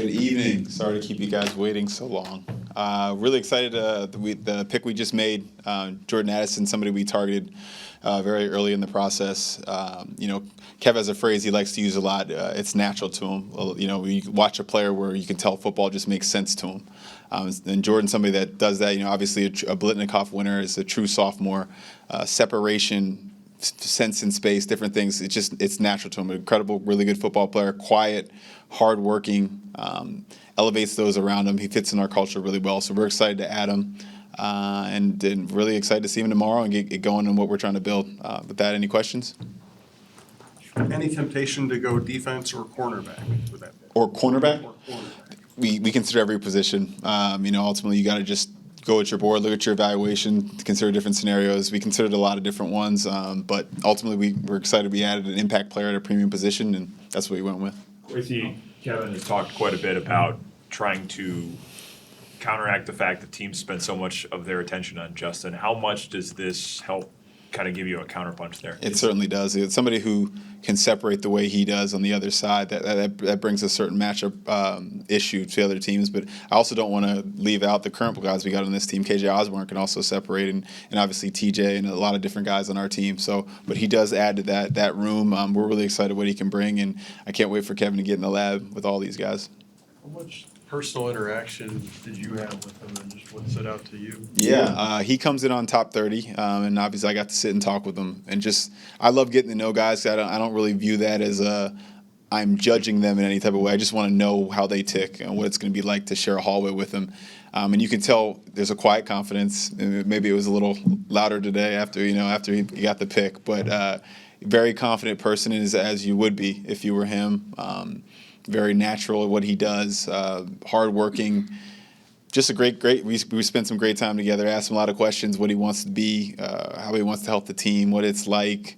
Good evening. Sorry to keep you guys waiting so long. Really excited. The pick we just made, Jordan Addison, somebody we targeted very early in the process. Kev has a phrase he likes to use a lot. It's natural to him. You watch a player where you can tell football just makes sense to him. And Jordan's somebody that does that. Obviously a Blitnikoff winner, is a true sophomore. Separation, sense in space, different things. It's natural to him. An incredible, really good football player, quiet, hardworking, elevates those around him. He fits in our culture really well. So we're excited to add him, and really excited to see him tomorrow and get going on what we're trying to build. With that, any questions? Any temptation to go defense or cornerback with that? Or cornerback? Or cornerback. We consider every position. Ultimately, you got to just go at your board, look at your evaluation, consider different scenarios. We considered a lot of different ones, but ultimately we're excited we added an impact player at a premium position, and that's what we went with. Kwesi, Kevin has talked quite a bit about trying to counteract the fact that teams spend so much of their attention on Justin. How much does this help kind of give you a counterpunch there? It certainly does. It's somebody who can separate the way he does on the other side. That brings a certain matchup issue to other teams. But I also don't want to leave out the current guys we got on this team. KJ Osborne can also separate, and obviously TJ and a lot of different guys on our team. So, but he does add to that room. We're really excited what he can bring, and I can't wait for Kevin to get in the lab with all these guys. How much personal interaction did you have with him, and just what stood out to you? Yeah, he comes in on top 30, and obviously I got to sit and talk with him. And I love getting to know guys. I don't really view that as I'm judging them in any type of way. I just want to know how they tick and what it's going to be like to share a hallway with them. And you can tell there's a quiet confidence. Maybe it was a little louder today after he got the pick, but very confident person, as you would be if you were him. Very natural at what he does, hardworking, just a great. We spent some great time together. Asked him a lot of questions: what he wants to be, how he wants to help the team, what it's like.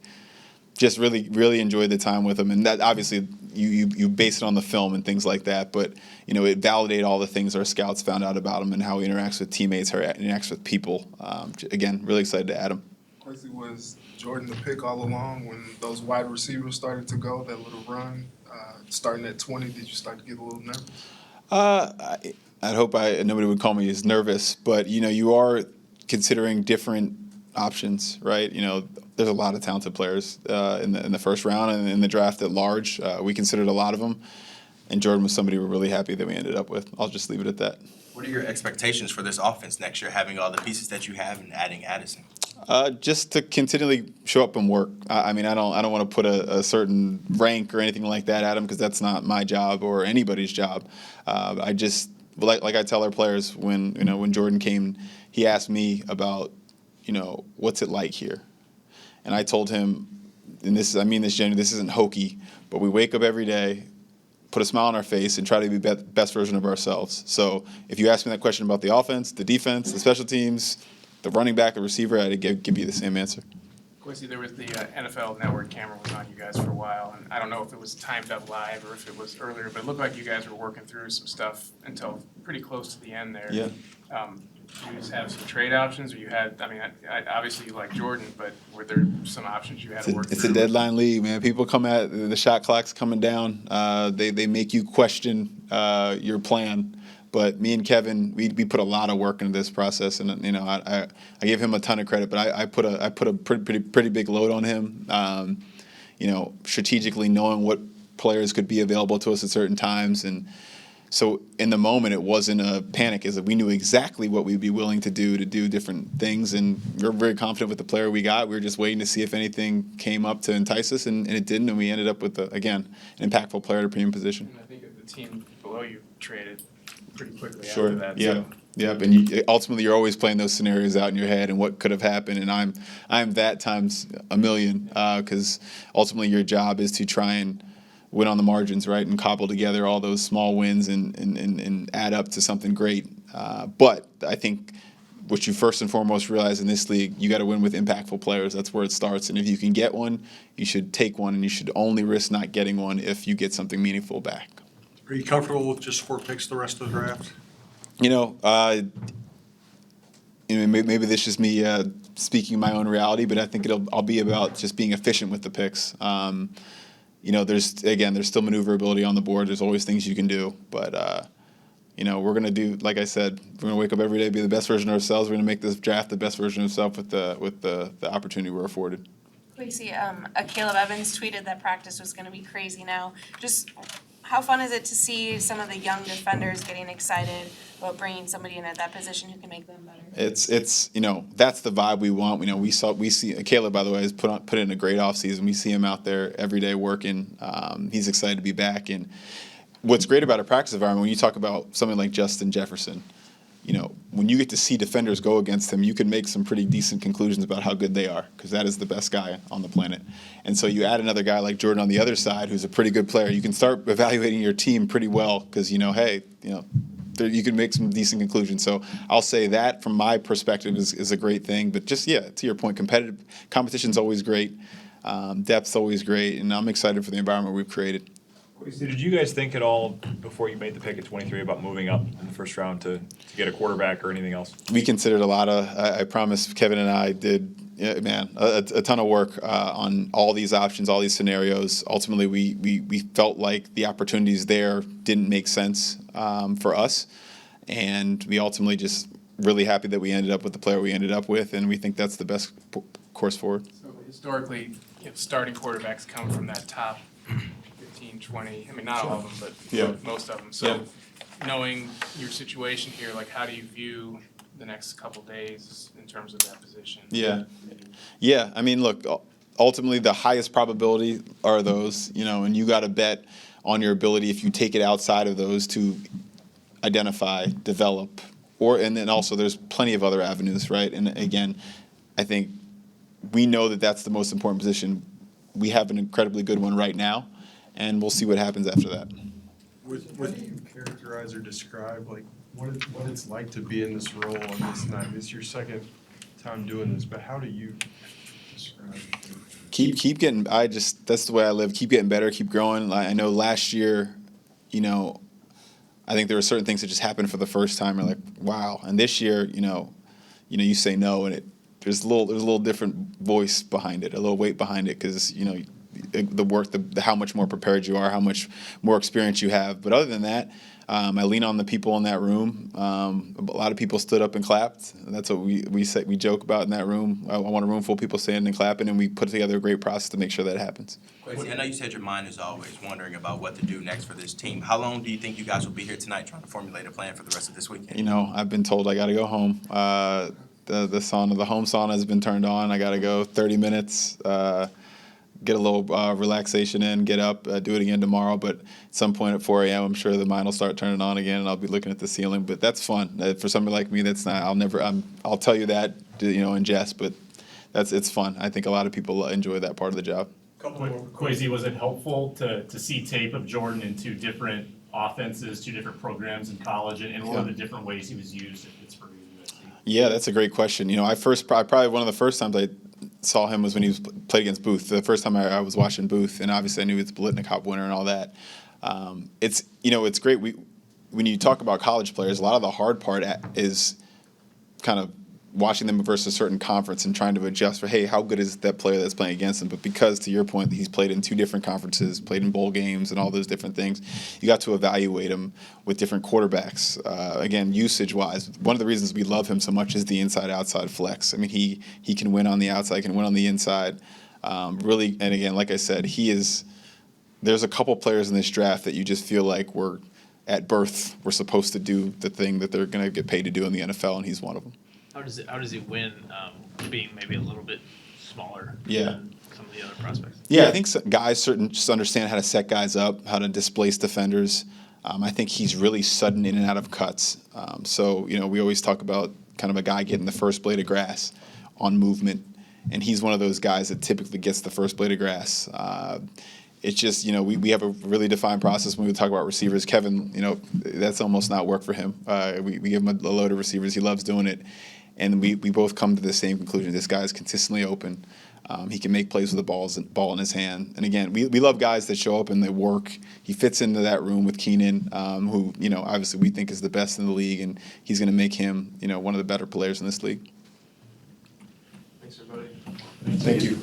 Just really enjoyed the time with him, and that obviously you base it on the film and things like that. But it validated all the things our scouts found out about him and how he interacts with teammates, how he interacts with people. Again, really excited to add him. Kwesi, was Jordan the pick all along when those wide receivers started to go, that little run, starting at 20, did you start to get a little nervous? I'd hope nobody would call me as nervous, but you are considering different options, right? There's a lot of talented players in the first round and in the draft at large. We considered a lot of them, and Jordan was somebody we're really happy that we ended up with. I'll just leave it at that. What are your expectations for this offense next year, having all the pieces that you have and adding Addison? Just to continually show up and work. I don't want to put a certain rank or anything like that at him, because that's not my job or anybody's job. I just like I tell our players when Jordan came, he asked me about what's it like here, and I told him, and this genuinely, this isn't hokey, but we wake up every day, put a smile on our face, and try to be the best version of ourselves. So if you ask me that question about the offense, the defense, the special teams, the running back, the receiver, I'd give you the same answer. Kwesi, there was the NFL Network camera was on you guys for a while, and I don't know if it was timed up live or if it was earlier, but it looked like you guys were working through some stuff until pretty close to the end there. Yeah. You just have some trade options, or you had? Obviously you like Jordan, but were there some options you had to work through? It's a deadline league, man. People come at the shot clock's coming down. They make you question your plan. But me and Kevin, we put a lot of work into this process, and I give him a ton of credit. But I put a pretty big load on him. Strategically knowing what players could be available to us at certain times, and so in the moment it wasn't a panic. Is that we knew exactly what we'd be willing to do different things, and we were very confident with the player we got. We were just waiting to see if anything came up to entice us, and it didn't, and we ended up with an impactful player at a premium position. And I think the team below you traded pretty quickly Sure. after that. Yeah. So. Yep. And ultimately, you're always playing those scenarios out in your head and what could have happened. And I'm that times a million, because ultimately your job is to try and win on the margins, right, and cobble together all those small wins and add up to something great. But I think what you first and foremost realize in this league, you got to win with impactful players. That's where it starts. And if you can get one, you should take one, and you should only risk not getting one if you get something meaningful back. Are you comfortable with just 4 picks the rest of the draft? Maybe this is me speaking my own reality, but I think I'll be about just being efficient with the picks. there's still maneuverability on the board. There's always things you can do, but we're gonna do, like I said, we're gonna wake up every day, be the best version of ourselves. We're gonna make this draft the best version of ourselves with the opportunity we're afforded. Kwesi, Caleb Evans tweeted that practice was gonna be crazy now. Just how fun is it to see some of the young defenders getting excited about bringing somebody in at that position who can make them better? It's that's the vibe we want. We see Caleb, by the way, has put in a great offseason. We see him out there every day working. He's excited to be back. And what's great about a practice environment, when you talk about something like Justin Jefferson, when you get to see defenders go against him, you can make some pretty decent conclusions about how good they are, because that is the best guy on the planet. And so you add another guy like Jordan on the other side, who's a pretty good player. You can start evaluating your team pretty well, because you can make some decent conclusions. So I'll say that from my perspective is a great thing. But just, to your point, competition's always great. Depth's always great. And I'm excited for the environment we've created. Did you guys think at all before you made the pick at 23 about moving up in the first round to get a quarterback or anything else? We considered a lot of, I promise Kevin and I did, a ton of work on all these options, all these scenarios. Ultimately, we felt like the opportunities there didn't make sense for us. And we ultimately just really happy that we ended up with the player we ended up with. And we think that's the best course forward. So historically, starting quarterbacks come from that top 15, 20, not all of them, but most of them. So knowing your situation here, how do you view the next couple days in terms of that position? Yeah. Look, ultimately the highest probability are those, and you got to bet on your ability, if you take it outside of those, to identify, develop, and then also there's plenty of other avenues, right? And again, I think we know that that's the most important position. We have an incredibly good one right now, and we'll see what happens after that. How do you characterize or describe what it's like to be in this role on this night? It's your second time doing this, but how do you describe it? Keep getting. That's the way I live. Keep getting better. Keep growing. I know last year, I think there were certain things that just happened for the first time. You're like, wow. And this year, you say no, and there's a little different voice behind it, a little weight behind it, because the work, how much more prepared you are, how much more experience you have. But other than that, I lean on the people in that room. A lot of people stood up and clapped. That's what we say. We joke about in that room. I want a room full of people standing and clapping, and we put together a great process to make sure that happens. Kwesi, I know you said your mind is always wondering about what to do next for this team. How long do you think you guys will be here tonight trying to formulate a plan for the rest of this weekend? I've been told I got to go home. The sauna, the home sauna has been turned on. I got to go 30 minutes. Get a little relaxation in, get up, do it again tomorrow. But at some point at 4 a.m., I'm sure the mind will start turning on again, and I'll be looking at the ceiling. But that's fun. For somebody like me, that's not. I'll tell you that, in jest, but it's fun. I think a lot of people enjoy that part of the job. Kwesi, was it helpful to see tape of Jordan in two different offenses, two different programs in college, and what are the different ways he was used at Pittsburgh and USC? Yeah, that's a great question. Probably one of the first times I saw him was when he played against Booth. The first time I was watching Booth, and obviously I knew he was the Biletnikoff winner and all that. It's great. When you talk about college players, a lot of the hard part is kind of watching them versus a certain conference and trying to adjust for, hey, how good is that player that's playing against him? But because, to your point, he's played in two different conferences, played in bowl games and all those different things, you got to evaluate him with different quarterbacks. Again, usage-wise, one of the reasons we love him so much is the inside-outside flex. He can win on the outside, can win on the inside. Really, and again, like I said, there's a couple players in this draft that you just feel like at birth we're supposed to do the thing that they're going to get paid to do in the NFL, and he's one of them. How does he win being maybe a little bit smaller than some of the other prospects? Yeah, I think guys just understand how to set guys up, how to displace defenders. I think he's really sudden in and out of cuts. We always talk about kind of a guy getting the first blade of grass on movement, and he's one of those guys that typically gets the first blade of grass. It's just, we have a really defined process when we talk about receivers. Kevin, that's almost not work for him. We give him a load of receivers. He loves doing it. And we both come to the same conclusion. This guy is consistently open. He can make plays with the ball in his hand. And again, we love guys that show up and they work. He fits into that room with Keenan, who, obviously we think is the best in the league. And he's going to make him, one of the better players in this league. Thanks, everybody. Thank you.